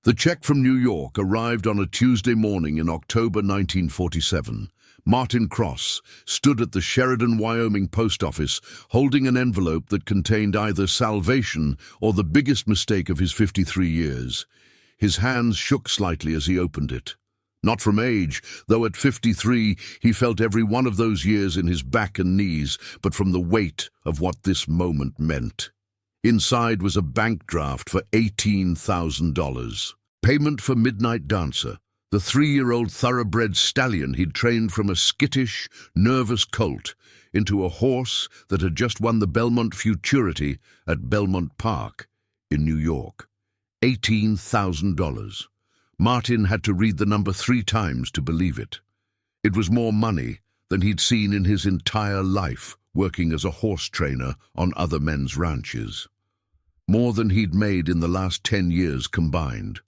The check from New York arrived on a Tuesday morning in October 1947. Martin Cross stood at the Sheridan, Wyoming post office holding an envelope that contained either salvation or the biggest mistake of his 53 years. His hands shook slightly as he opened it. Not from age, though at 53 he felt every one of those years in his back and knees, but from the weight of what this moment meant. Inside was a bank draft for $18,000. Payment for Midnight Dancer, the 3-year-old thoroughbred stallion he'd trained from a skittish, nervous colt into a horse that had just won the Belmont Futurity at Belmont Park in New York. $18,000. Martin had to read the number 3 times to believe it. It was more money than he'd seen in his entire life working as a horse trainer on other men's ranches. More than he'd made in the last 10 years combined.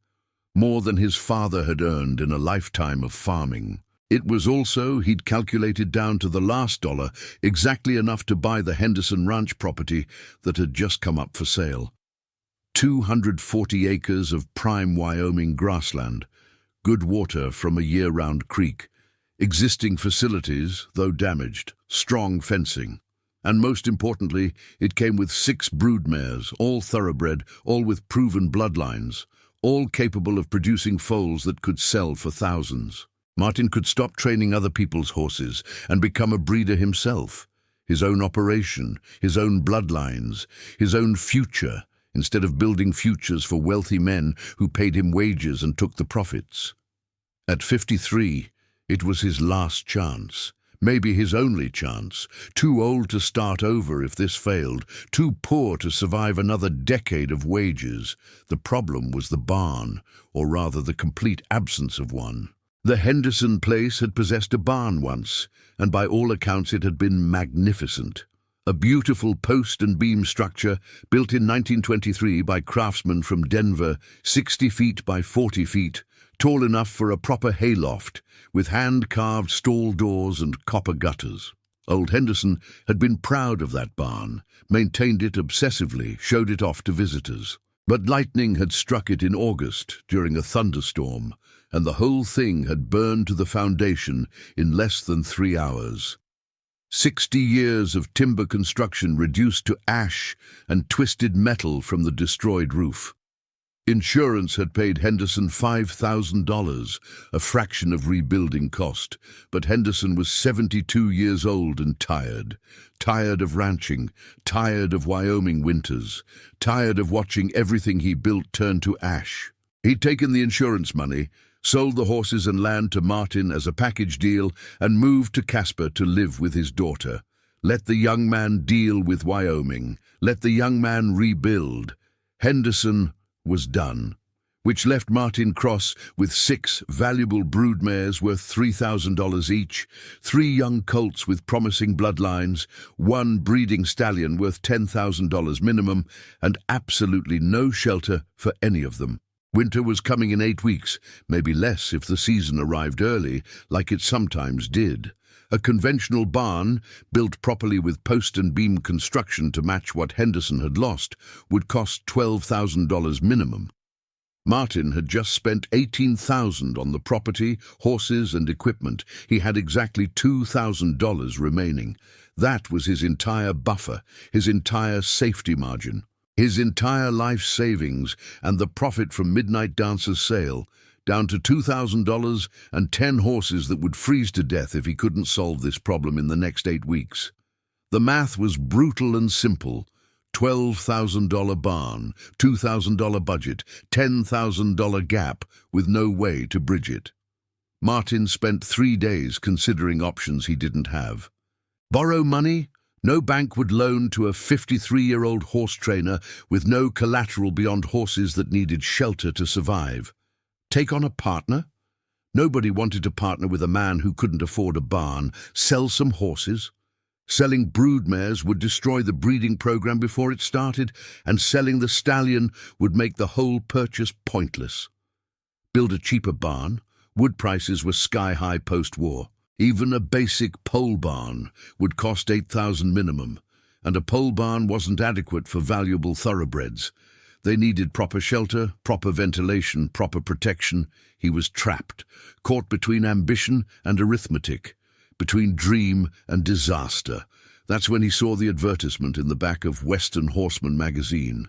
More than his father had earned in a lifetime of farming. It was also, he'd calculated down to the last dollar, exactly enough to buy the Henderson Ranch property that had just come up for sale. 240 acres of prime Wyoming grassland, good water from a year-round creek, existing facilities, though damaged, strong fencing. And most importantly, it came with 6 broodmares, all thoroughbred, all with proven bloodlines, all capable of producing foals that could sell for thousands. Martin could stop training other people's horses and become a breeder himself. His own operation, his own bloodlines, his own future, instead of building futures for wealthy men who paid him wages and took the profits. At 53, it was his last chance. Maybe his only chance, too old to start over if this failed, too poor to survive another decade of wages. The problem was the barn, or rather the complete absence of one. The Henderson place had possessed a barn once, and by all accounts it had been magnificent. A beautiful post and beam structure built in 1923 by craftsmen from Denver, 60 feet by 40 feet, tall enough for a proper hayloft, with hand-carved stall doors and copper gutters. Old Henderson had been proud of that barn, maintained it obsessively, showed it off to visitors. But lightning had struck it in August during a thunderstorm, and the whole thing had burned to the foundation in less than 3 hours. 60 years of timber construction reduced to ash and twisted metal from the destroyed roof. Insurance had paid Henderson $5,000, a fraction of rebuilding cost, but Henderson was 72 years old and tired. Tired of ranching, tired of Wyoming winters, tired of watching everything he built turn to ash. He'd taken the insurance money, sold the horses and land to Martin as a package deal, and moved to Casper to live with his daughter. Let the young man deal with Wyoming. Let the young man rebuild. Henderson was done, which left Martin Cross with 6 valuable broodmares worth $3,000 each, 3 young colts with promising bloodlines, 1 breeding stallion worth $10,000 minimum, and absolutely no shelter for any of them. Winter was coming in 8 weeks, maybe less if the season arrived early, like it sometimes did. A conventional barn, built properly with post and beam construction to match what Henderson had lost, would cost $12,000 minimum. Martin had just spent $18,000 on the property, horses and equipment. He had exactly $2,000 remaining. That was his entire buffer, his entire safety margin, his entire life savings and the profit from Midnight Dancer's sale, down to $2,000 and 10 horses that would freeze to death if he couldn't solve this problem in the next 8 weeks. The math was brutal and simple. $12,000 barn, $2,000 budget, $10,000 gap with no way to bridge it. Martin spent 3 days considering options he didn't have. Borrow money? No bank would loan to a 53-year-old horse trainer with no collateral beyond horses that needed shelter to survive. Take on a partner? Nobody wanted to partner with a man who couldn't afford a barn. Sell some horses? Selling broodmares would destroy the breeding program before it started, and selling the stallion would make the whole purchase pointless. Build a cheaper barn? Wood prices were sky-high post-war. Even a basic pole barn would cost $8,000 minimum, and a pole barn wasn't adequate for valuable thoroughbreds. They needed proper shelter, proper ventilation, proper protection. He was trapped, caught between ambition and arithmetic, between dream and disaster. That's when he saw the advertisement in the back of Western Horseman magazine.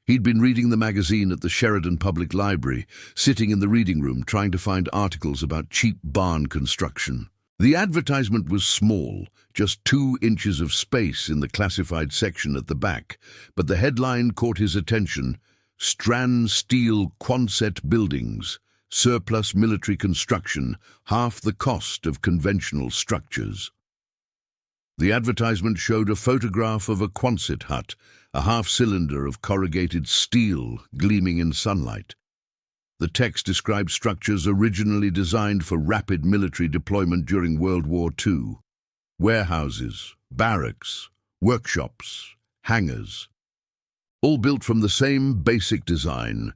He'd been reading the magazine at the Sheridan Public Library, sitting in the reading room trying to find articles about cheap barn construction. The advertisement was small, just 2 inches of space in the classified section at the back, but the headline caught his attention: Strand Steel Quonset Buildings, Surplus Military Construction, Half the Cost of Conventional Structures. The advertisement showed a photograph of a Quonset hut, a half-cylinder of corrugated steel gleaming in sunlight. The text described structures originally designed for rapid military deployment during World War II. Warehouses, barracks, workshops, hangars. All built from the same basic design: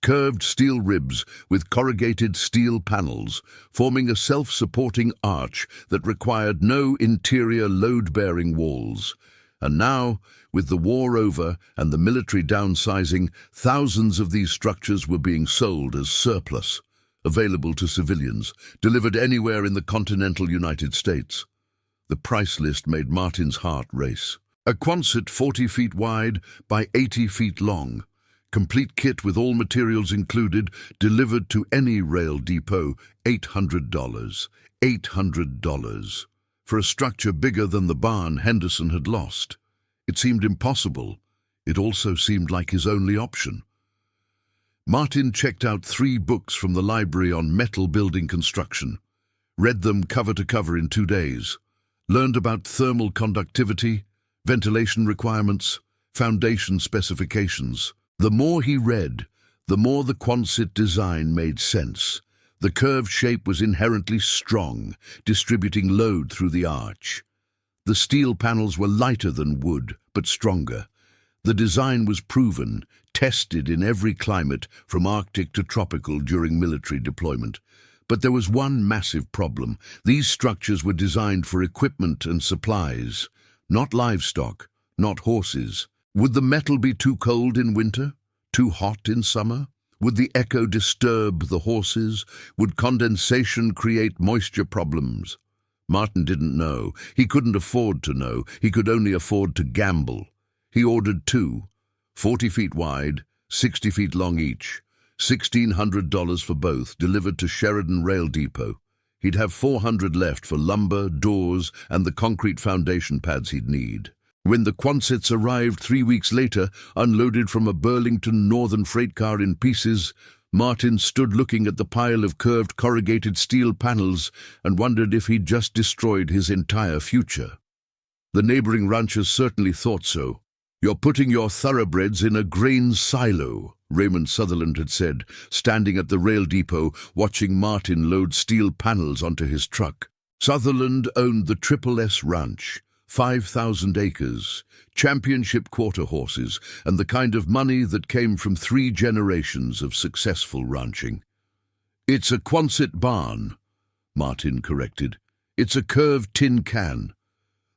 curved steel ribs with corrugated steel panels, forming a self-supporting arch that required no interior load-bearing walls. And now, with the war over and the military downsizing, thousands of these structures were being sold as surplus, available to civilians, delivered anywhere in the continental United States. The price list made Martin's heart race. A Quonset 40 feet wide by 80 feet long, complete kit with all materials included, delivered to any rail depot, $800. $800. For a structure bigger than the barn Henderson had lost. It seemed impossible. It also seemed like his only option. Martin checked out 3 books from the library on metal building construction, read them cover to cover in 2 days, learned about thermal conductivity, ventilation requirements, foundation specifications. The more he read, the more the Quonset design made sense. The curved shape was inherently strong, distributing load through the arch. The steel panels were lighter than wood, but stronger. The design was proven, tested in every climate, from Arctic to tropical during military deployment. But there was one massive problem. These structures were designed for equipment and supplies, not livestock, not horses. Would the metal be too cold in winter? Too hot in summer? Would the echo disturb the horses? Would condensation create moisture problems? Martin didn't know. He couldn't afford to know. He could only afford to gamble. He ordered 2, 40 feet wide, 60 feet long each, $1,600 for both, delivered to Sheridan Rail Depot. He'd have $400 left for lumber, doors, and the concrete foundation pads he'd need. When the Quonsets arrived 3 weeks later, unloaded from a Burlington Northern freight car in pieces, Martin stood looking at the pile of curved corrugated steel panels and wondered if he'd just destroyed his entire future. The neighboring ranchers certainly thought so. "You're putting your thoroughbreds in a grain silo," Raymond Sutherland had said, standing at the rail depot watching Martin load steel panels onto his truck. Sutherland owned the Triple S Ranch, 5,000 acres, championship quarter horses, and the kind of money that came from 3 generations of successful ranching. "It's a Quonset barn," Martin corrected. "It's a curved tin can.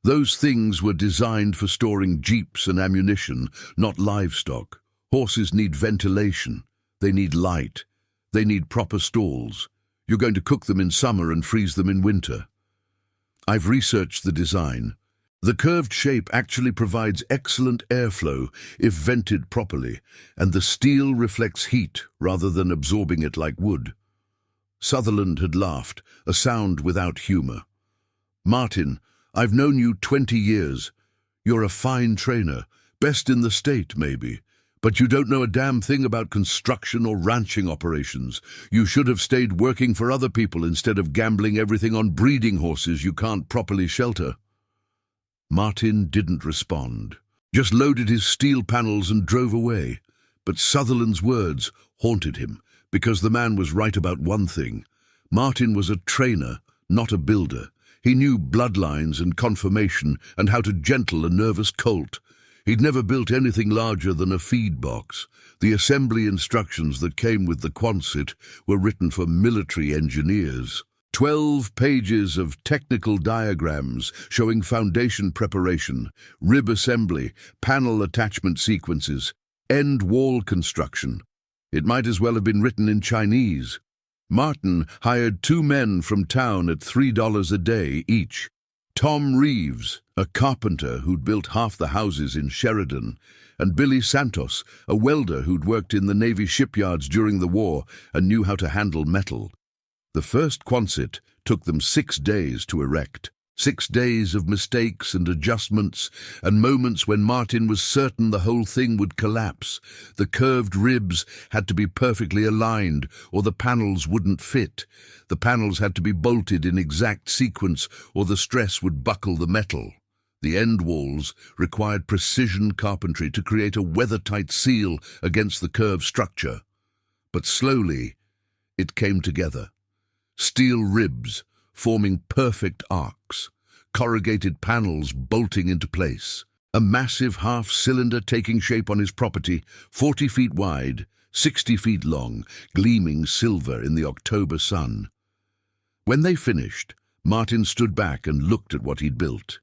Those things were designed for storing jeeps and ammunition, not livestock. Horses need ventilation. They need light. They need proper stalls. You're going to cook them in summer and freeze them in winter." "I've researched the design. The curved shape actually provides excellent airflow if vented properly, and the steel reflects heat rather than absorbing it like wood." Sutherland had laughed, a sound without humor. "Martin, I've known you 20 years. You're a fine trainer, best in the state maybe, but you don't know a damn thing about construction or ranching operations. You should have stayed working for other people instead of gambling everything on breeding horses you can't properly shelter." Martin didn't respond, just loaded his steel panels and drove away. But Sutherland's words haunted him, because the man was right about one thing. Martin was a trainer, not a builder. He knew bloodlines and conformation and how to gentle a nervous colt. He'd never built anything larger than a feed box. The assembly instructions that came with the Quonset were written for military engineers. 12 pages of technical diagrams showing foundation preparation, rib assembly, panel attachment sequences. End wall construction. It might as well have been written in Chinese. Martin hired 2 men from town at $3 a day each. Tom Reeves, a carpenter who'd built half the houses in Sheridan, and Billy Santos, a welder who'd worked in the Navy shipyards during the war and knew how to handle metal. The first Quonset took them 6 days to erect. 6 days of mistakes and adjustments, and moments when Martin was certain the whole thing would collapse. The curved ribs had to be perfectly aligned, or the panels wouldn't fit. The panels had to be bolted in exact sequence, or the stress would buckle the metal. The end walls required precision carpentry to create a weather-tight seal against the curved structure. But slowly, it came together. Steel ribs forming perfect arcs, corrugated panels bolting into place, a massive half-cylinder taking shape on his property, 40 feet wide, 60 feet long, gleaming silver in the October sun. When they finished, Martin stood back and looked at what he'd built.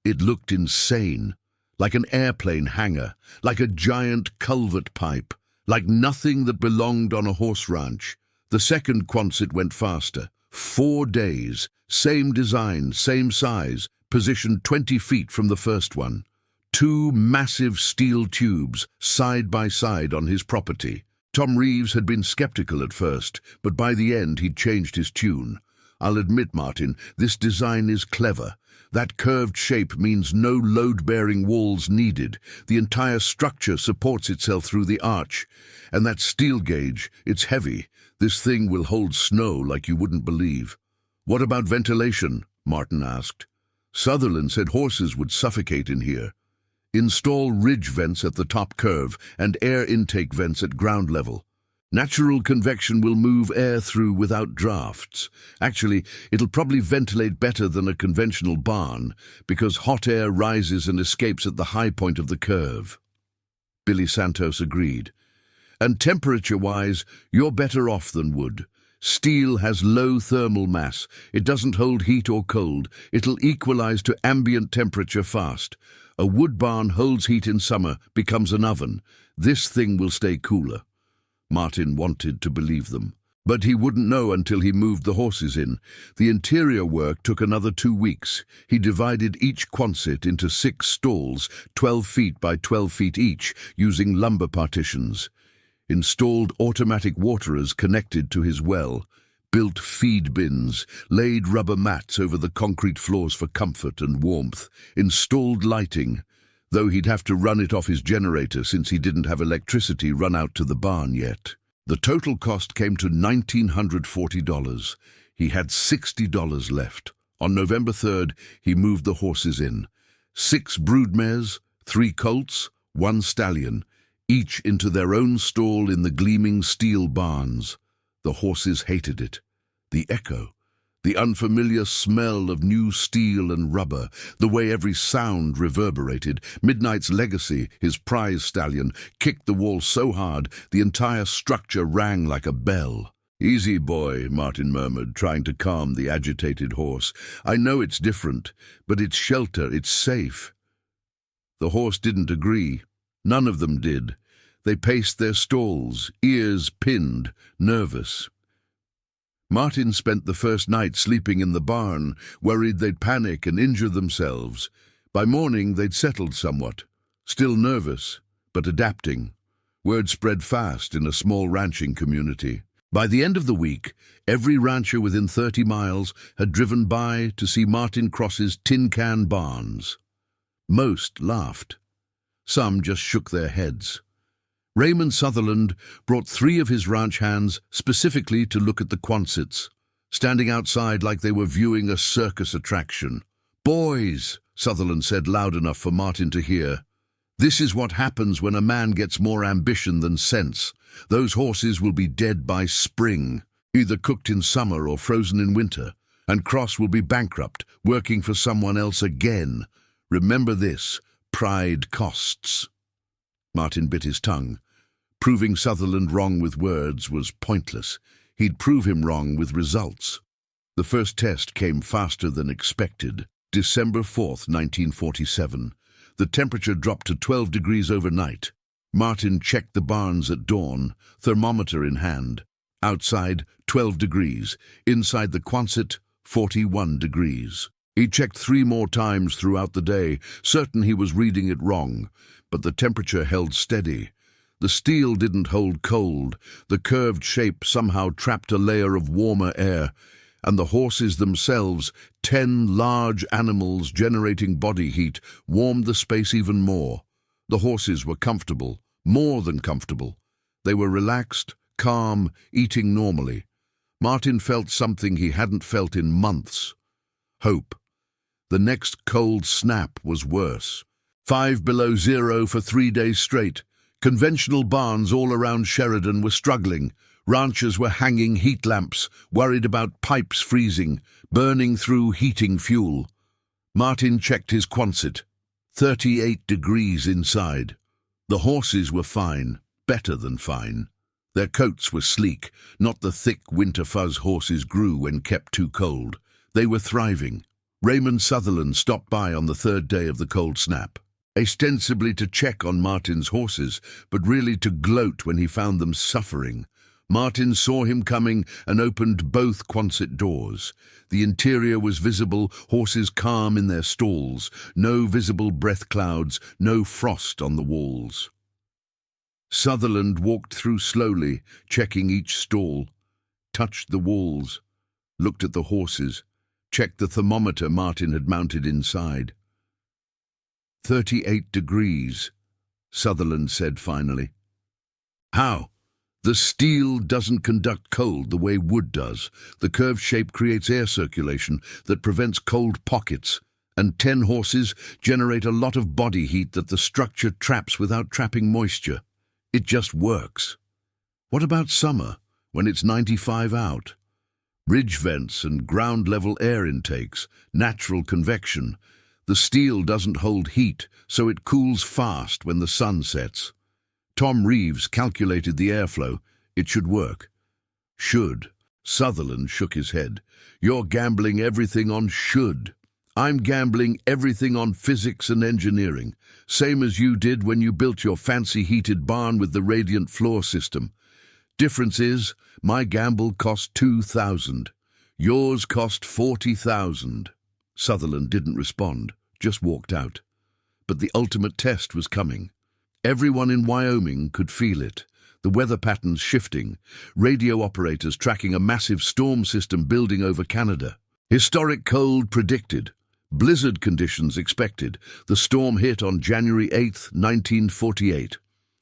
It looked insane, like an airplane hangar, like a giant culvert pipe, like nothing that belonged on a horse ranch. The second Quonset went faster. 4 days, same design, same size, positioned 20 feet from the first one. 2 massive steel tubes, side by side on his property. Tom Reeves had been skeptical at first, but by the end he'd changed his tune. "I'll admit, Martin, this design is clever. That curved shape means no load-bearing walls needed. The entire structure supports itself through the arch. And that steel gauge, it's heavy. This thing will hold snow like you wouldn't believe." "What about ventilation?" Martin asked. "Sutherland said horses would suffocate in here." "Install ridge vents at the top curve and air intake vents at ground level. Natural convection will move air through without drafts. Actually, it'll probably ventilate better than a conventional barn because hot air rises and escapes at the high point of the curve." Billy Santos agreed. "And temperature-wise, you're better off than wood. Steel has low thermal mass. It doesn't hold heat or cold. It'll equalize to ambient temperature fast. A wood barn holds heat in summer, becomes an oven. This thing will stay cooler." Martin wanted to believe them, but he wouldn't know until he moved the horses in. The interior work took another 2 weeks. He divided each Quonset into 6 stalls, 12 feet by 12 feet each, using lumber partitions. Installed automatic waterers connected to his well, built feed bins, laid rubber mats over the concrete floors for comfort and warmth, installed lighting, though he'd have to run it off his generator since he didn't have electricity run out to the barn yet. The total cost came to $1,940. He had $60 left. On November 3rd, he moved the horses in. 6 broodmares, 3 colts, 1 stallion, each into their own stall in the gleaming steel barns. The horses hated it. The echo, the unfamiliar smell of new steel and rubber, the way every sound reverberated. Midnight's Legacy, his prize stallion, kicked the wall so hard the entire structure rang like a bell. "Easy, boy," Martin murmured, trying to calm the agitated horse. "I know it's different, but it's shelter, it's safe." The horse didn't agree. None of them did. They paced their stalls, ears pinned, nervous. Martin spent the first night sleeping in the barn, worried they'd panic and injure themselves. By morning, they'd settled somewhat, still nervous, but adapting. Word spread fast in a small ranching community. By the end of the week, every rancher within 30 miles had driven by to see Martin Cross's tin can barns. Most laughed. Some just shook their heads. Raymond Sutherland brought 3 of his ranch hands specifically to look at the Quonsets, standing outside like they were viewing a circus attraction. "Boys," Sutherland said loud enough for Martin to hear, "this is what happens when a man gets more ambition than sense. Those horses will be dead by spring, either cooked in summer or frozen in winter, and Cross will be bankrupt, working for someone else again. Remember this. Pride costs." Martin bit his tongue. Proving Sutherland wrong with words was pointless. He'd prove him wrong with results. The first test came faster than expected. December 4th, 1947. The temperature dropped to 12 degrees overnight. Martin checked the barns at dawn, thermometer in hand. Outside, 12 degrees. Inside the Quonset, 41 degrees. He checked 3 more times throughout the day, certain he was reading it wrong, but the temperature held steady. The steel didn't hold cold. The curved shape somehow trapped a layer of warmer air, and the horses themselves, 10 large animals generating body heat, warmed the space even more. The horses were comfortable, more than comfortable. They were relaxed, calm, eating normally. Martin felt something he hadn't felt in months. Hope. The next cold snap was worse. 5 below zero for 3 days straight. Conventional barns all around Sheridan were struggling. Ranchers were hanging heat lamps, worried about pipes freezing, burning through heating fuel. Martin checked his Quonset. 38 degrees inside. The horses were fine, better than fine. Their coats were sleek, not the thick winter fuzz horses grew when kept too cold. They were thriving. Raymond Sutherland stopped by on the 3rd day of the cold snap, ostensibly to check on Martin's horses, but really to gloat when he found them suffering. Martin saw him coming and opened both Quonset doors. The interior was visible, horses calm in their stalls, no visible breath clouds, no frost on the walls. Sutherland walked through slowly, checking each stall, touched the walls, looked at the horses, checked the thermometer Martin had mounted inside. 38 degrees, Sutherland said finally. How? The steel doesn't conduct cold the way wood does. The curved shape creates air circulation that prevents cold pockets, and 10 horses generate a lot of body heat that the structure traps without trapping moisture. It just works. What about summer, when it's 95 out? Ridge vents and ground-level air intakes, natural convection. The steel doesn't hold heat, so it cools fast when the sun sets. Tom Reeves calculated the airflow. It should work. Should. Sutherland shook his head. You're gambling everything on should. I'm gambling everything on physics and engineering, same as you did when you built your fancy heated barn with the radiant floor system. Difference is, my gamble cost $2,000. Yours cost $40,000. Sutherland didn't respond, just walked out. But the ultimate test was coming. Everyone in Wyoming could feel it. The weather patterns shifting, radio operators tracking a massive storm system building over Canada. Historic cold predicted. Blizzard conditions expected. The storm hit on January 8, 1948.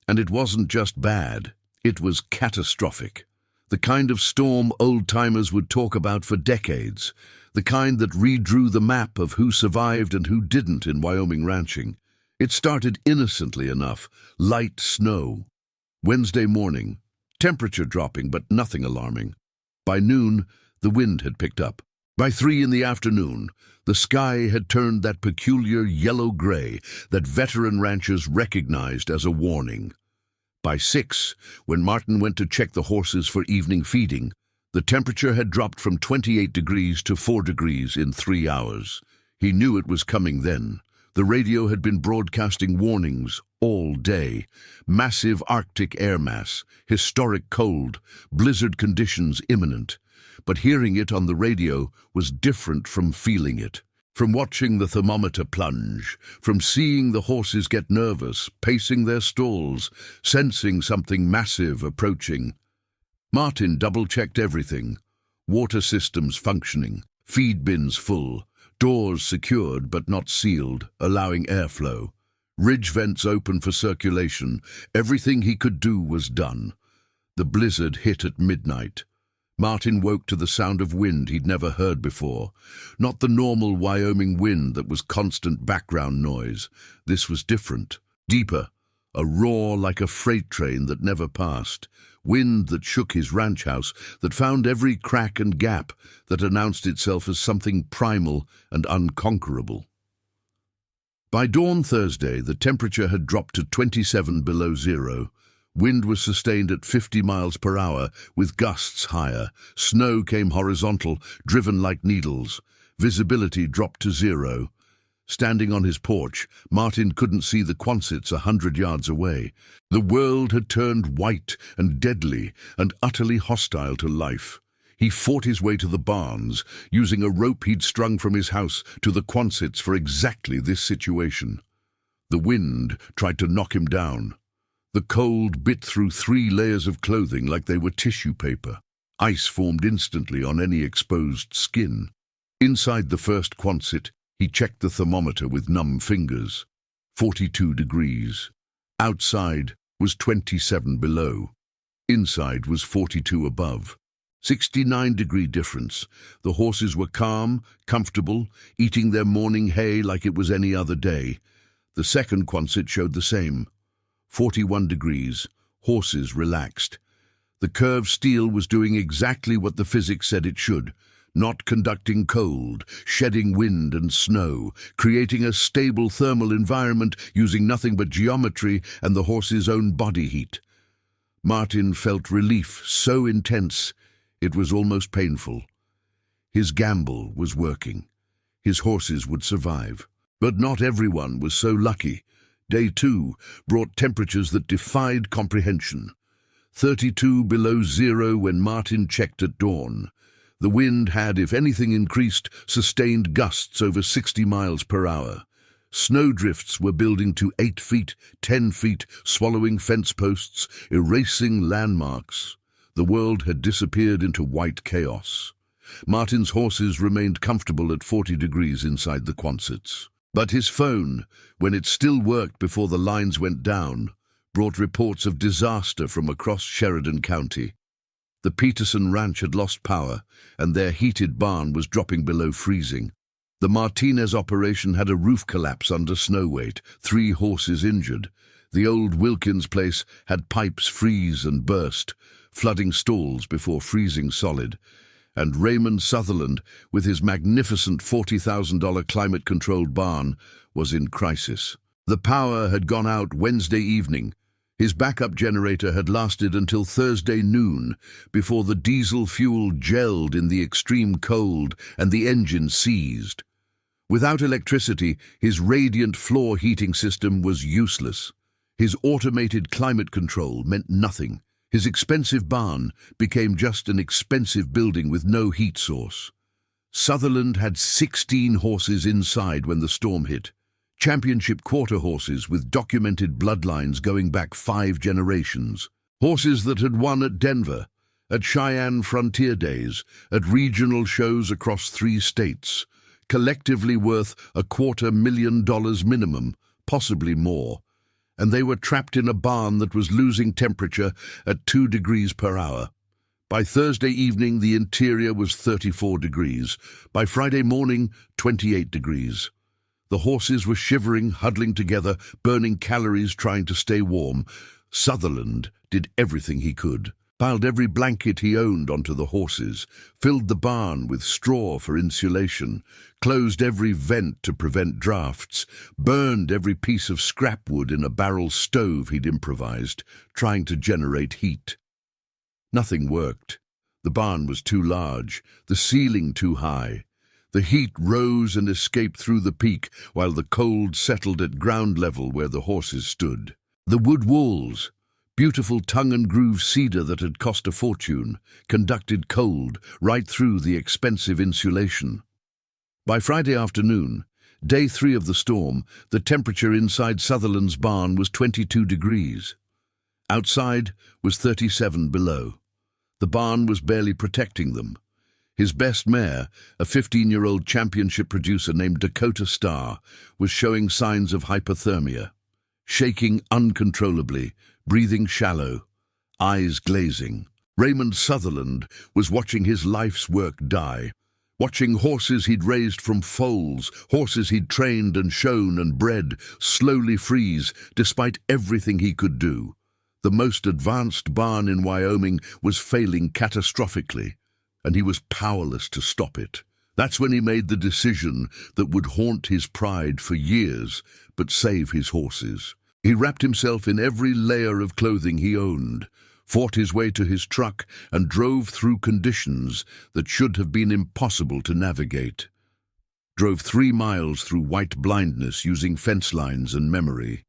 And it wasn't just bad, it was catastrophic. The kind of storm old-timers would talk about for decades. The kind that redrew the map of who survived and who didn't in Wyoming ranching. It started innocently enough, light snow. Wednesday morning, temperature dropping but nothing alarming. By noon, the wind had picked up. By 3 in the afternoon, the sky had turned that peculiar yellow-gray that veteran ranchers recognized as a warning. By 6, when Martin went to check the horses for evening feeding, the temperature had dropped from 28 degrees to 4 degrees in 3 hours. He knew it was coming then. The radio had been broadcasting warnings all day. Massive Arctic air mass, historic cold, blizzard conditions imminent. But hearing it on the radio was different from feeling it. From watching the thermometer plunge, from seeing the horses get nervous, pacing their stalls, sensing something massive approaching. Martin double-checked everything. Water systems functioning, feed bins full, doors secured but not sealed, allowing airflow. Ridge vents open for circulation. Everything he could do was done. The blizzard hit at midnight. Martin woke to the sound of wind he'd never heard before. Not the normal Wyoming wind that was constant background noise. This was different, deeper, a roar like a freight train that never passed. Wind that shook his ranch house, that found every crack and gap, that announced itself as something primal and unconquerable. By dawn Thursday, the temperature had dropped to 27 below zero. Wind was sustained at 50 miles per hour, with gusts higher. Snow came horizontal, driven like needles. Visibility dropped to 0. Standing on his porch, Martin couldn't see the Quonsets 100 yards away. The world had turned white and deadly and utterly hostile to life. He fought his way to the barns, using a rope he'd strung from his house to the Quonsets for exactly this situation. The wind tried to knock him down. The cold bit through 3 layers of clothing like they were tissue paper. Ice formed instantly on any exposed skin. Inside the first Quonset, he checked the thermometer with numb fingers. 42 degrees. Outside was 27 below. Inside was 42 above. 69-degree difference. The horses were calm, comfortable, eating their morning hay like it was any other day. The second Quonset showed the same. 41 degrees. Horses relaxed. The curved steel was doing exactly what the physics said it should. Not conducting cold, shedding wind and snow, creating a stable thermal environment using nothing but geometry and the horse's own body heat. Martin felt relief so intense it was almost painful. His gamble was working. His horses would survive. But not everyone was so lucky. Day 2 brought temperatures that defied comprehension. 32 below zero when Martin checked at dawn. The wind had, if anything increased, sustained gusts over 60 miles per hour. Snowdrifts were building to 8 feet, 10 feet, swallowing fence posts, erasing landmarks. The world had disappeared into white chaos. Martin's horses remained comfortable at 40 degrees inside the Quonsets. But his phone, when it still worked before the lines went down, brought reports of disaster from across Sheridan County. The Peterson Ranch had lost power, and their heated barn was dropping below freezing. The Martinez operation had a roof collapse under snow weight, 3 horses injured. The old Wilkins place had pipes freeze and burst, flooding stalls before freezing solid. And Raymond Sutherland, with his magnificent $40,000 climate-controlled barn, was in crisis. The power had gone out Wednesday evening. His backup generator had lasted until Thursday noon, before the diesel fuel gelled in the extreme cold and the engine seized. Without electricity, his radiant floor heating system was useless. His automated climate control meant nothing. His expensive barn became just an expensive building with no heat source. Sutherland had 16 horses inside when the storm hit. Championship quarter horses with documented bloodlines going back 5 generations. Horses that had won at Denver, at Cheyenne Frontier Days, at regional shows across 3 states, collectively worth $250,000 minimum, possibly more. And they were trapped in a barn that was losing temperature at 2 degrees per hour. By Thursday evening, the interior was 34 degrees. By Friday morning, 28 degrees. The horses were shivering, huddling together, burning calories trying to stay warm. Sutherland did everything he could, piled every blanket he owned onto the horses, filled the barn with straw for insulation, closed every vent to prevent drafts, burned every piece of scrap wood in a barrel stove he'd improvised, trying to generate heat. Nothing worked. The barn was too large, the ceiling too high. The heat rose and escaped through the peak, while the cold settled at ground level where the horses stood. The wood walls, beautiful tongue-and-groove cedar that had cost a fortune, conducted cold right through the expensive insulation. By Friday afternoon, day 3 of the storm, the temperature inside Sutherland's barn was 22 degrees. Outside was 37 below. The barn was barely protecting them. His best mare, a 15-year-old championship producer named Dakota Star, was showing signs of hypothermia, shaking uncontrollably, breathing shallow, eyes glazing. Raymond Sutherland was watching his life's work die, watching horses he'd raised from foals, horses he'd trained and shown and bred, slowly freeze despite everything he could do. The most advanced barn in Wyoming was failing catastrophically, and he was powerless to stop it. That's when he made the decision that would haunt his pride for years, but save his horses. He wrapped himself in every layer of clothing he owned, fought his way to his truck, and drove through conditions that should have been impossible to navigate. Drove 3 miles through white blindness using fence lines and memory.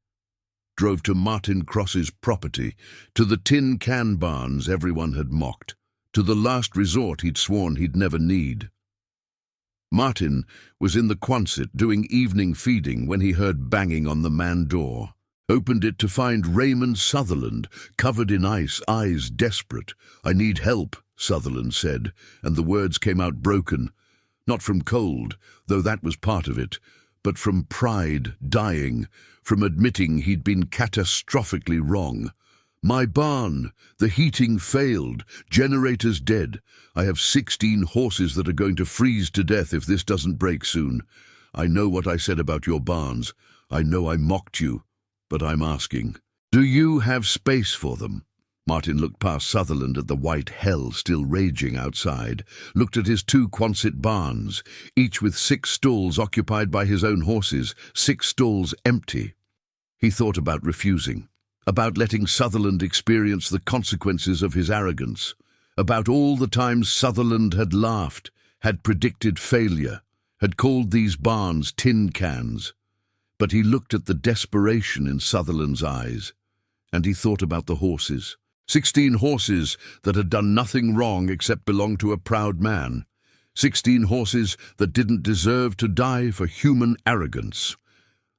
Drove to Martin Cross's property, to the tin can barns everyone had mocked, to the last resort he'd sworn he'd never need. Martin was in the Quonset doing evening feeding when he heard banging on the man door. Opened it to find Raymond Sutherland, covered in ice, eyes desperate. "I need help," Sutherland said, and the words came out broken. Not from cold, though that was part of it, but from pride dying, from admitting he'd been catastrophically wrong. "My barn, the heating failed, generators dead. I have 16 horses that are going to freeze to death if this doesn't break soon. I know what I said about your barns. I know I mocked you, but I'm asking, do you have space for them?" Martin looked past Sutherland at the white hell still raging outside, looked at his 2 Quonset barns, each with 6 stalls occupied by his own horses, 6 stalls empty. He thought about refusing, about letting Sutherland experience the consequences of his arrogance, about all the times Sutherland had laughed, had predicted failure, had called these barns tin cans. But he looked at the desperation in Sutherland's eyes, and he thought about the horses. 16 horses that had done nothing wrong except belong to a proud man. 16 horses that didn't deserve to die for human arrogance.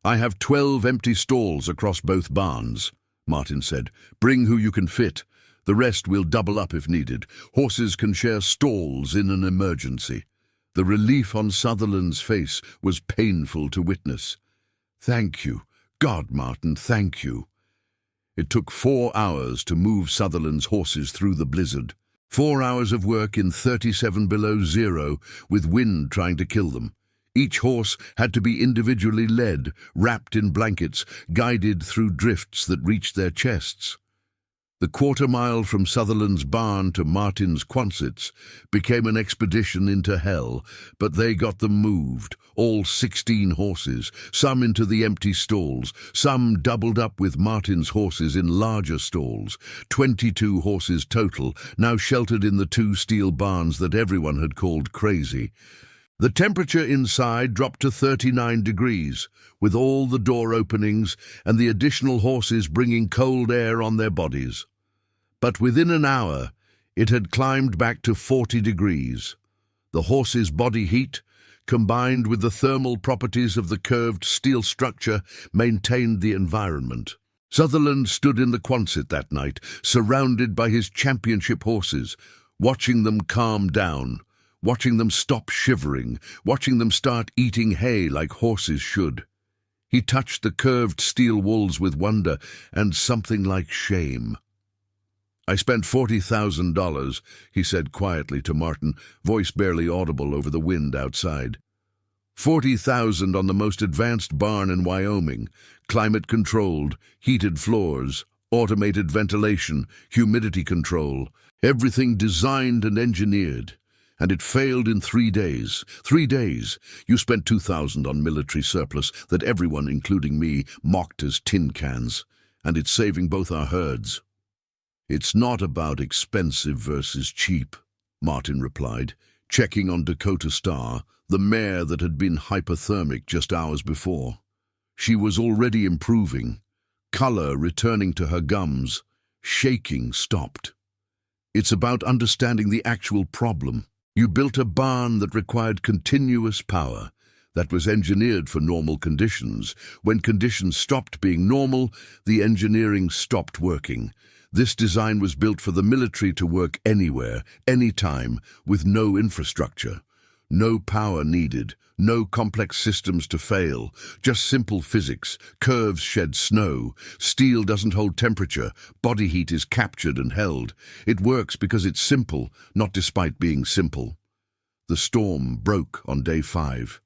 "I have 12 empty stalls across both barns," Martin said. "Bring who you can fit. The rest we'll double up if needed. Horses can share stalls in an emergency." The relief on Sutherland's face was painful to witness. "Thank you. God, Martin, thank you." It took 4 hours to move Sutherland's horses through the blizzard. 4 hours of work in 37 below zero, with wind trying to kill them. Each horse had to be individually led, wrapped in blankets, guided through drifts that reached their chests. The 1/4 mile from Sutherland's barn to Martin's Quonsets became an expedition into hell, but they got them moved, all 16 horses, some into the empty stalls, some doubled up with Martin's horses in larger stalls, 22 horses total, now sheltered in the 2 steel barns that everyone had called crazy. The temperature inside dropped to 39 degrees, with all the door openings and the additional horses bringing cold air on their bodies. But within an hour, it had climbed back to 40 degrees. The horses' body heat, combined with the thermal properties of the curved steel structure, maintained the environment. Sutherland stood in the Quonset that night, surrounded by his championship horses, watching them calm down, watching them stop shivering, watching them start eating hay like horses should. He touched the curved steel walls with wonder and something like shame. "I spent $40,000, he said quietly to Martin, voice barely audible over the wind outside. $40,000 on the most advanced barn in Wyoming, climate-controlled, heated floors, automated ventilation, humidity control, everything designed and engineered. And it failed in 3 days. 3 days. You spent $2,000 on military surplus that everyone, including me, mocked as tin cans. And it's saving both our herds." "It's not about expensive versus cheap," Martin replied, checking on Dakota Star, the mare that had been hypothermic just hours before. She was already improving, color returning to her gums, shaking stopped. "It's about understanding the actual problem. You built a barn that required continuous power, that was engineered for normal conditions. When conditions stopped being normal, the engineering stopped working. This design was built for the military to work anywhere, anytime, with no infrastructure. No power needed, no complex systems to fail, just simple physics. Curves shed snow, steel doesn't hold temperature, body heat is captured and held. It works because it's simple, not despite being simple." The storm broke on day 5.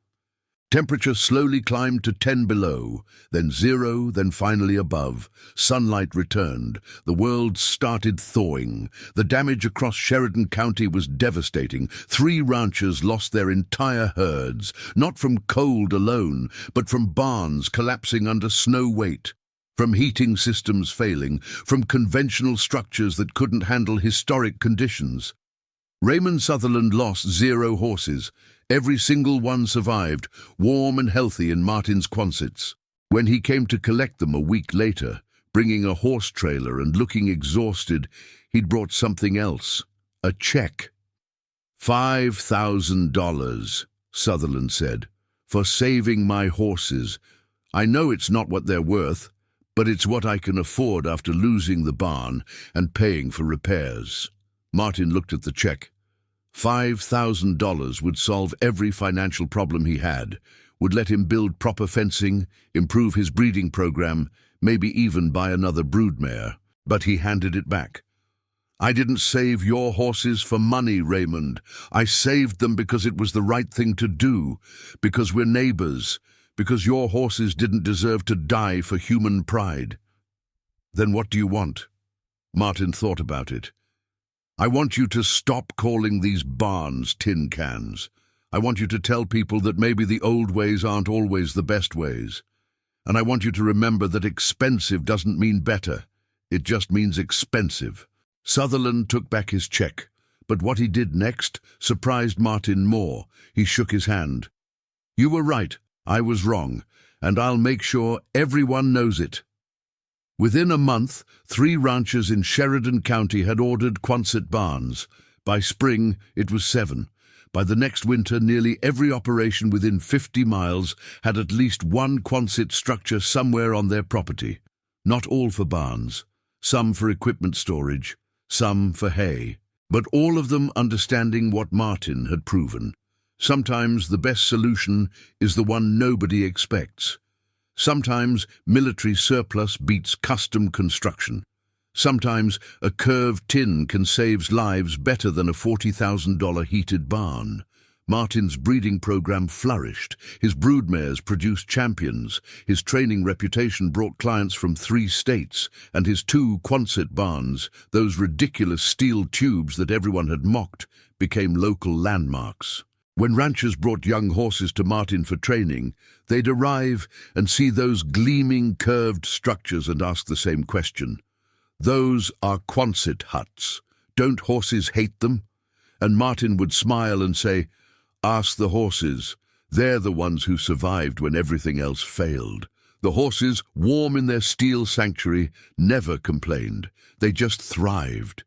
Temperature slowly climbed to 10 below, then 0, then finally above. Sunlight returned. The world started thawing. The damage across Sheridan County was devastating. 3 ranchers lost their entire herds, not from cold alone, but from barns collapsing under snow weight, from heating systems failing, from conventional structures that couldn't handle historic conditions. Raymond Sutherland lost 0 horses. Every single one survived, warm and healthy in Martin's Quonsets. When he came to collect them a week later, bringing a horse trailer and looking exhausted, he'd brought something else. A check. $5,000, Sutherland said, for saving my horses. I know it's not what they're worth, but it's what I can afford after losing the barn and paying for repairs. Martin looked at the check. $5,000 would solve every financial problem he had, would let him build proper fencing, improve his breeding program, maybe even buy another broodmare. But he handed it back. I didn't save your horses for money, Raymond. I saved them because it was the right thing to do, because we're neighbors, because your horses didn't deserve to die for human pride. Then what do you want? Martin thought about it. I want you to stop calling these barns tin cans. I want you to tell people that maybe the old ways aren't always the best ways. And I want you to remember that expensive doesn't mean better. It just means expensive. Sutherland took back his check, but what he did next surprised Martin more. He shook his hand. You were right, I was wrong, and I'll make sure everyone knows it. Within a month, 3 ranchers in Sheridan County had ordered Quonset barns. By spring, it was 7. By the next winter, nearly every operation within 50 miles had at least one Quonset structure somewhere on their property. Not all for barns, some for equipment storage, some for hay, but all of them understanding what Martin had proven. Sometimes the best solution is the one nobody expects. Sometimes military surplus beats custom construction. Sometimes a curved tin can save lives better than a $40,000 heated barn. Martin's breeding program flourished. His broodmares produced champions. His training reputation brought clients from 3 states, and his 2 Quonset barns, those ridiculous steel tubes that everyone had mocked, became local landmarks. When ranchers brought young horses to Martin for training, they'd arrive and see those gleaming curved structures and ask the same question. Those are Quonset huts. Don't horses hate them? And Martin would smile and say, ask the horses. They're the ones who survived when everything else failed. The horses, warm in their steel sanctuary, never complained. They just thrived.